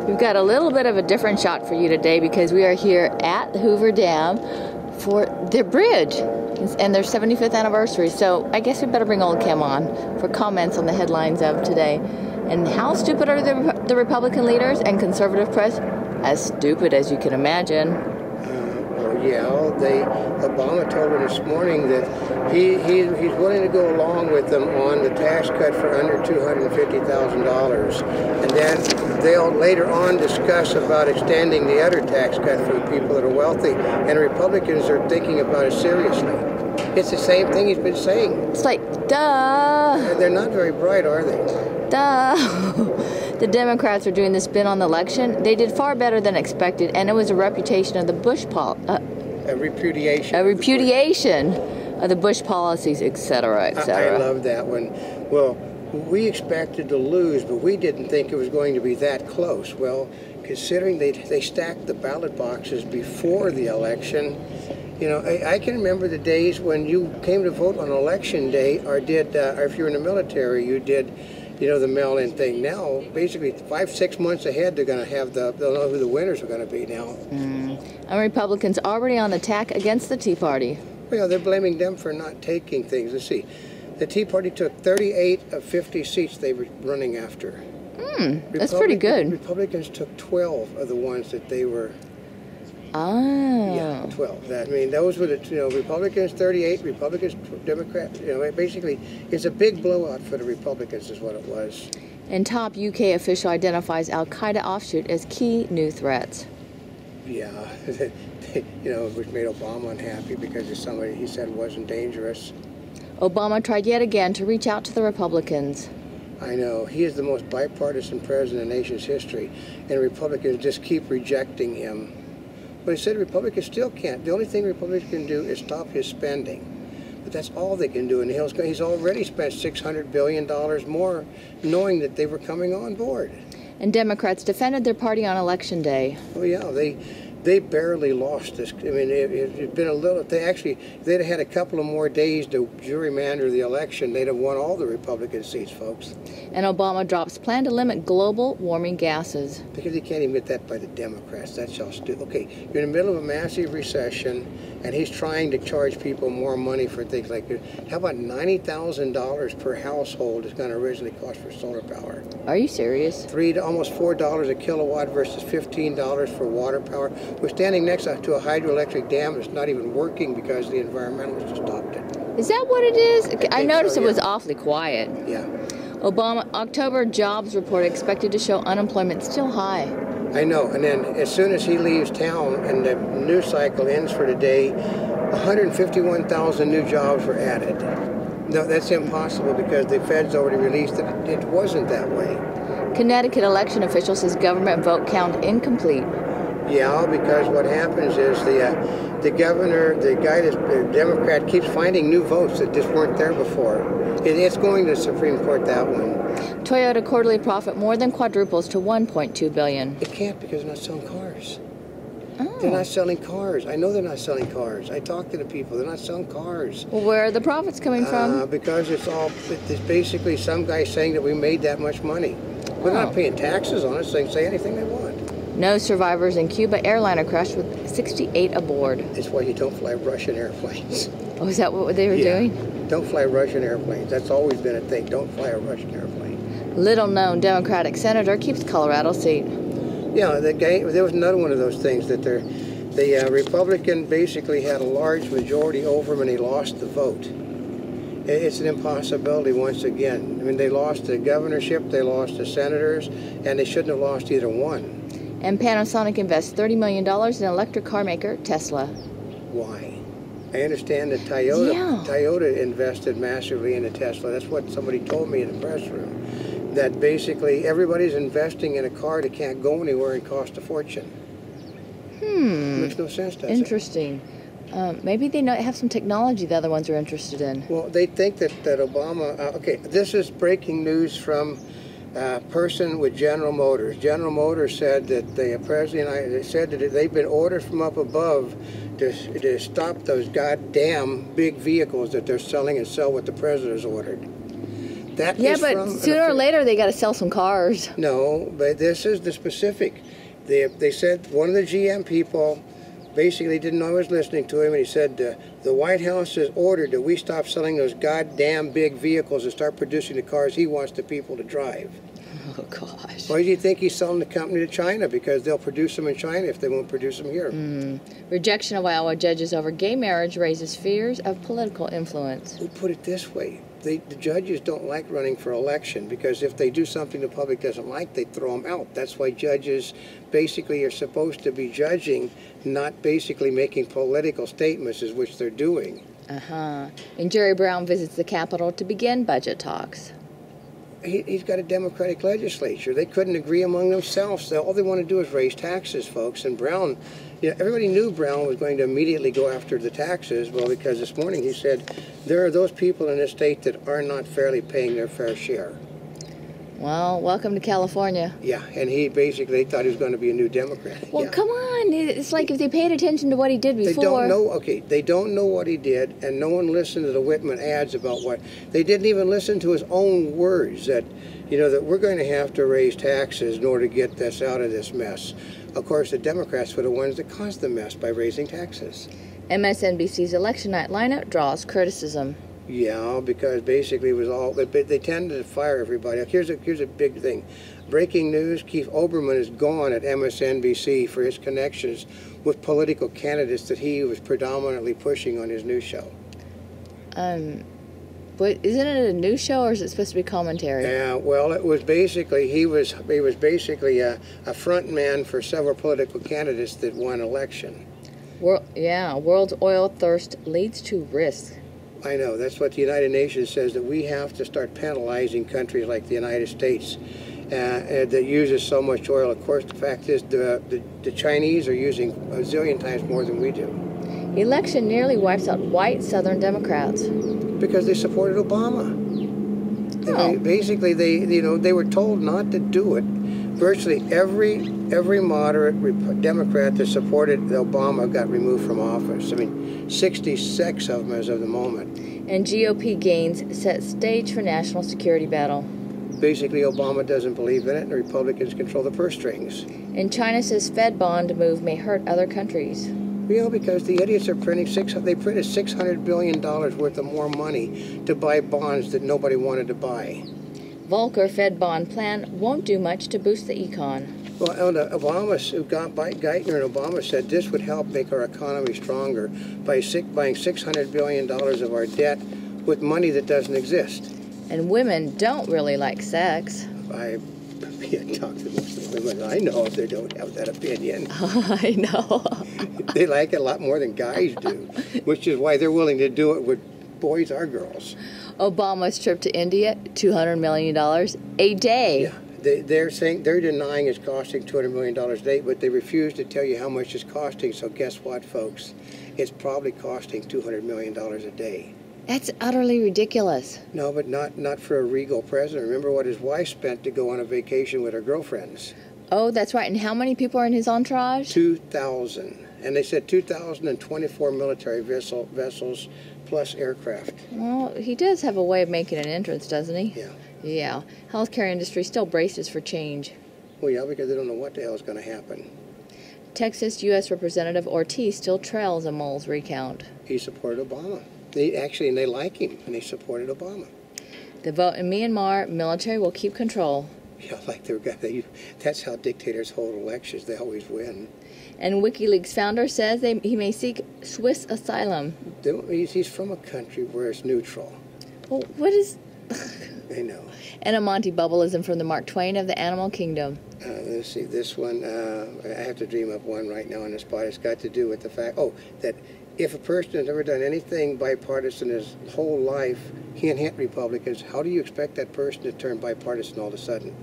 We've got a little bit of a different shot for you today because we are here at the Hoover Dam for their bridge and their 75th anniversary. So I guess we better bring Oldecam on for comments on the headlines of today. And how stupid are the Republican leaders and conservative press? As stupid as you can imagine. Obama told me this morning that he's willing to go along with them on the tax cut for under $250,000, and then they'll later on discuss about extending the other tax cut for the people that are wealthy, and Republicans are thinking about it seriously. It's the same thing he's been saying. It's like, duh. They're not very bright, are they? Duh. The Democrats are doing the spin on the election. They did far better than expected, and it was a reputation of the Bush a repudiation. A repudiation of the Bush policies, etc., etc. I love that one. Well, we expected to lose, but we didn't think it was going to be that close. Well, considering they stacked the ballot boxes before the election, you know, I can remember the days when you came to vote on election day, or if you're in the military, you did, you know, the mail-in thing. Now, basically 5-6 months ahead, they'll know who the winners are going to be now. And Republicans already on attack against the Tea Party. Well, they're blaming them for not taking things. Let's see. The Tea Party took 38 of 50 seats they were running after. That's pretty good. Republicans took 12 of the ones that they were. Yeah, 12. I mean, those were the, Republicans 38, Republicans, Democrats. Basically, it's a big blowout for the Republicans is what it was. And top UK official identifies Al-Qaeda offshoot as key new threats. Yeah, which made Obama unhappy because it's somebody he said wasn't dangerous. Obama tried yet again to reach out to the Republicans. I know. He is the most bipartisan president in the nation's history, and Republicans just keep rejecting him. But he said Republicans still can't. The only thing Republicans can do is stop his spending. But that's all they can do. And he's already spent $600 billion more, knowing that they were coming on board. And Democrats defended their party on Election Day. Oh, yeah. They barely lost this. I mean, it's been a little. They'd have had a couple of more days to gerrymander the election, they'd have won all the Republican seats, folks. And Obama drops plan to limit global warming gases. Because you can't even get that by the Democrats. That's all stupid. Okay, you're in the middle of a massive recession, and he's trying to charge people more money for things like this. How about $90,000 per household is going to originally cost for solar power? Are you serious? Almost $4 a kilowatt versus $15 for water power. We're standing next to a hydroelectric dam that's not even working because the environmentalists have stopped it. Is that what it is? I noticed it was awfully quiet. Yeah. Obama October jobs report expected to show unemployment still high. I know. And then as soon as he leaves town and the news cycle ends for today, 151,000 new jobs were added. No, that's impossible because the Fed's already released that it wasn't that way. Connecticut election official says government vote count incomplete. Yeah, because what happens is the governor, the Democrat, keeps finding new votes that just weren't there before. It's going to the Supreme Court, that one. Toyota quarterly profit more than quadruples to $1.2 billion. It can't because they're not selling cars. Oh. They're not selling cars. I know they're not selling cars. I talk to the people. They're not selling cars. Well, where are the profits coming from? Because it's basically some guy saying that we made that much money. We're not paying taxes on it, so they can say anything they want. No survivors in Cuba airliner crash with 68 aboard. That's why you don't fly Russian airplanes. Oh, is that what they were doing? Don't fly Russian airplanes. That's always been a thing. Don't fly a Russian airplane. Little known Democratic senator keeps Colorado seat. Yeah, there was another one of those things that the Republican basically had a large majority over him and he lost the vote. It's an impossibility once again. I mean, they lost the governorship, they lost the senators, and they shouldn't have lost either one. And Panasonic invests $30 million in electric car maker Tesla. Why? I understand that Toyota invested massively into Tesla. That's what somebody told me in the press room. That basically everybody's investing in a car that can't go anywhere and cost a fortune. It makes no sense, does it? Interesting. Maybe they have some technology the other ones are interested in. Well, they think that Obama... okay, this is breaking news from a person with General Motors. General Motors said that the president said that they've been ordered from up above to stop those goddamn big vehicles that they're selling and sell what the president's ordered. That Yeah, is but from sooner or later they got to sell some cars. No, but this is the specific. They said one of the GM people basically didn't know I was listening to him, and he said the White House has ordered that we stop selling those goddamn big vehicles and start producing the cars he wants the people to drive. Oh, gosh. Why do you think he's selling the company to China? Because they'll produce them in China if they won't produce them here. Rejection of Iowa judges over gay marriage raises fears of political influence. We'll put it this way. The judges don't like running for election because if they do something the public doesn't like, they throw them out. That's why judges basically are supposed to be judging, not basically making political statements, as which they're doing. And Jerry Brown visits the Capitol to begin budget talks. He's got a Democratic legislature. They couldn't agree among themselves. All they want to do is raise taxes, folks. And Brown, everybody knew Brown was going to immediately go after the taxes. Well, because this morning he said there are those people in this state that are not fairly paying their fair share. Well, welcome to California. Yeah, and he basically thought he was going to be a new Democrat. Well, come on. It's like if they paid attention to what he did before. They don't know, okay, they don't know what he did, and no one listened to the Whitman ads about what, they didn't even listen to his own words that, that we're going to have to raise taxes in order to get us out of this mess. Of course, the Democrats were the ones that caused the mess by raising taxes. MSNBC's election night lineup draws criticism. Yeah, because basically it was all, they tended to fire everybody. Here's a big thing. Breaking news, Keith Olbermann is gone at MSNBC for his connections with political candidates that he was predominantly pushing on his news show. But isn't it a news show or is it supposed to be commentary? Yeah, well, it was basically, he was basically a front man for several political candidates that won election. World's oil thirst leads to risk. I know. That's what the United Nations says, that we have to start penalizing countries like the United States that uses so much oil. Of course, the fact is the Chinese are using a zillion times more than we do. Election nearly wipes out white Southern Democrats. Because they supported Obama. Basically, they were told not to do it. Virtually every moderate Democrat that supported Obama got removed from office. 66 of them as of the moment. And GOP gains set stage for national security battle. Basically, Obama doesn't believe in it, and the Republicans control the purse strings. And China says Fed bond move may hurt other countries. Because the idiots are printing they printed $600 billion worth of more money to buy bonds that nobody wanted to buy. Volcker Fed bond plan won't do much to boost the econ. Well, Geithner and Obama said this would help make our economy stronger by buying $600 billion of our debt with money that doesn't exist. And women don't really like sex. I talk to most of the women I know if they don't have that opinion. I know. They like it a lot more than guys do, which is why they're willing to do it with boys or girls. Obama's trip to India, $200 million a day. Yeah. They're denying it's costing $200 million a day, but they refuse to tell you how much it's costing. So guess what, folks? It's probably costing $200 million a day. That's utterly ridiculous. No, but not for a regal president. Remember what his wife spent to go on a vacation with her girlfriends. Oh, that's right. And how many people are in his entourage? 2,000. And they said 2,024 military vessels plus aircraft. Well, he does have a way of making an entrance, doesn't he? Yeah. Yeah. Healthcare industry still braces for change. Well, yeah, because they don't know what the hell is going to happen. Texas U.S. Representative Ortiz still trails a mole's recount. He supported Obama. They like him, and they supported Obama. The vote in Myanmar, military will keep control. Yeah, that's how dictators hold elections. They always win. And WikiLeaks founder says he may seek Swiss asylum. He's from a country where it's neutral. Well, what is... I know. And a Monty Bubbleism from the Mark Twain of the Animal Kingdom. Let's see, this one, I have to dream up one right now on the spot. It's got to do with the fact, that if a person has ever done anything bipartisan his whole life, he can't hit Republicans, how do you expect that person to turn bipartisan all of a sudden?